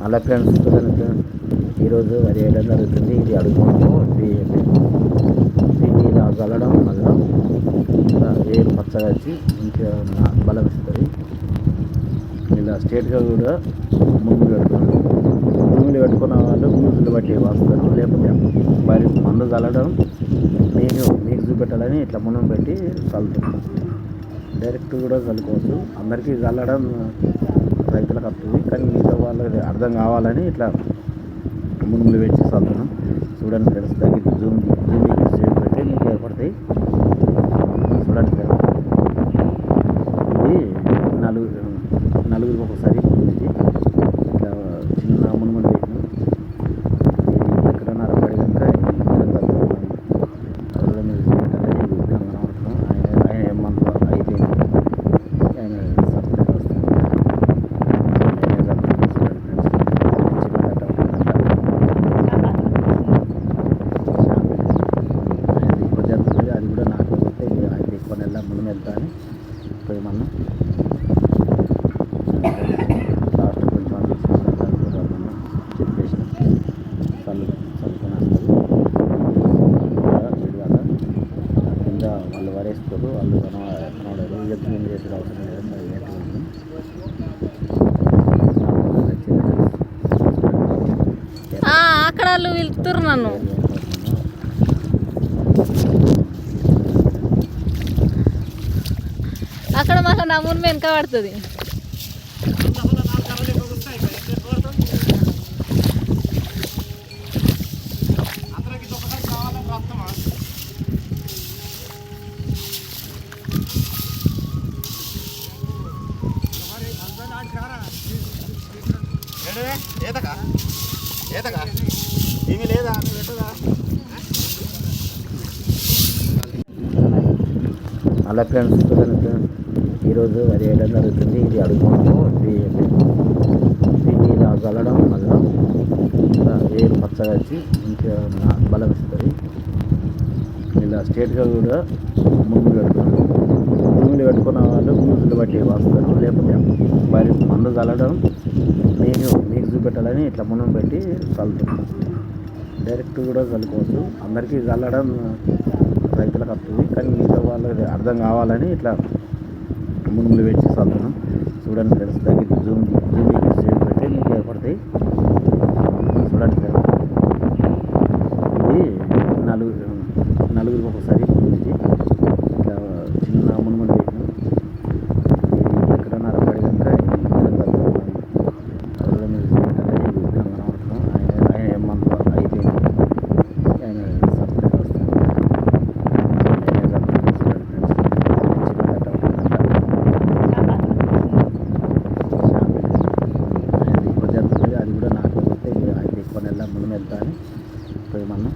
అలా ఫ్రెండ్స్ చూడండి, ఈరోజు వరి వేయడం జరుగుతుంది. ఇది అడుగుతున్నాము. దీన్ని ఇలా చల్లడం వల్ల వేరు పచ్చగా వచ్చి మంచిగా బలం ఇస్తుంది. ఇలా స్ట్రేట్గా కూడా మునుగులు పెడుతుంది. మునుగులు పెట్టుకున్న వాళ్ళు మ్యూజులు బట్టి వస్తారు. లేకపోతే వరి మందు చల్లడం మీకు చూపెట్టాలని ఇట్లా మునుగు పెట్టి చల్లుతున్నాం. డైరెక్ట్ కూడా చల్లుకోవచ్చు. అందరికీ చల్లడం రైతులకు వస్తుంది, కానీ మిగతా వాళ్ళకి అర్థం కావాలని ఇట్లా మునుగులు పెట్టి చల్లుతున్నాం. చూడండి ఫ్రెండ్స్, దగ్గరికి జూమ్ పెట్టి మీకు ఏర్పడతాయి. చూడండి ఫ్రెండ్స్, ఇది నలుగురికి ఒకసారి ఇది ఇట్లా చిన్న మునుగులు పెట్టిన ఇది ఎక్కడన్నా పడి కనుక ఆయన ఏమంత అయిపోయింది. ఆయన సపరేట్ వస్తుంది. అది కూడా నాకు వస్తే అది ఎక్కువ నెల ముందు వెళ్తా అని పోయి మనం లాస్ట్ కొంచెం తీసుకుని చెప్పేసి చల్లుకొని వస్తుంది. కింద వాళ్ళు వరేస్తారు, వాళ్ళు కనబడరు. ఎత్తు ఏం చేసేది అవసరం లేదు. అక్కడ వాళ్ళు వెళ్తున్నారు నన్ను. అక్కడ మళ్ళీ నా మున్ను వెనక పడుతుంది. ఏమీ లేదా అలా ఫ్రెండ్స్ చూడండి, ఈరోజు వరి వేయడం జరుగుతుంది. ఇది అడుగుతున్నాము. దీన్ని ఇలా చల్లడం వల్ల వేరు పచ్చగా వచ్చి మంచిగా బలం ఇస్తుంది. ఇలా స్ట్రేట్గా కూడా మునుగులు పెడుతుంది. మునుగులు పెట్టుకున్న వాళ్ళు మ్యూజులు బట్టి వస్తారు. లేకపోతే వరి మందు చల్లడం మీకు చూపెట్టాలని ఇట్లా మునుగు పెట్టి చల్లుతున్నాం. డైరెక్ట్ కూడా చల్లుకోవచ్చు. అందరికీ చల్లడం రైతులకు వస్తుంది, కానీ మిగతా వాళ్ళకి అర్థం కావాలని ఇట్లా మునుగులు పెట్టి చల్లుతున్నాం. చూడండి ఫ్రెండ్స్, దగ్గరికి జూమ్ పెట్టి మీకు ఏర్పడతాయి. చూడండి ఫ్రెండ్స్, ఇది నలుగురికి ఒకసారి ఇది ఇట్లా చిన్న మునుగులు పెట్టిన ఇది ఎక్కడన్నా పడి కనుక ఆయన ఏమంత అయిపోయింది. ఆయన సపరేట్ వస్తుంది. అది కూడా నాకు వస్తే అది ఎక్కువ నెల ముందు వెళ్తా అని పోయి మనం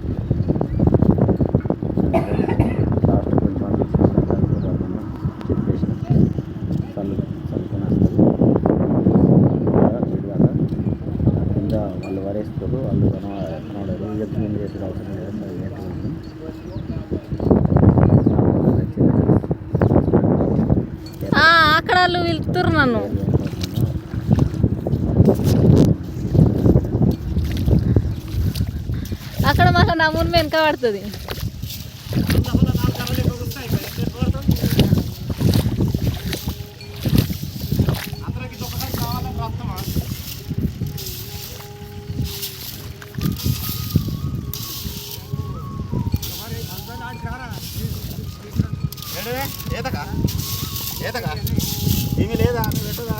లాస్ట్ కొంచెం తీసుకుని చెప్పేసి చల్లుకొని వస్తుంది. కింద వాళ్ళు వరేస్తారు, వాళ్ళు కనబడరు. ఎత్తు ఏం చేసేది అవసరం లేదు. అక్కడ వాళ్ళు వెళ్తున్నారు నన్ను. అక్కడ మళ్ళీ నా మున్ను వెనక పడుతుంది. ఏమీ లేదా పెట్టదా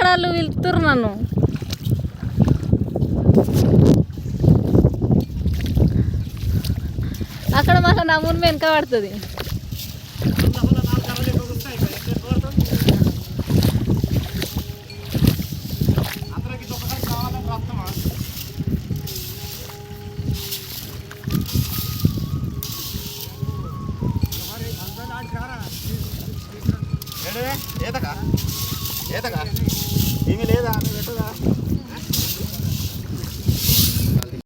వాళ్ళు పిలుపుతుర్రు నన్ను. అక్కడ మళ్ళీ నా మున్ను వెనక పడుతుంది. ఏతగా ఏమి లేదా పెట్టదా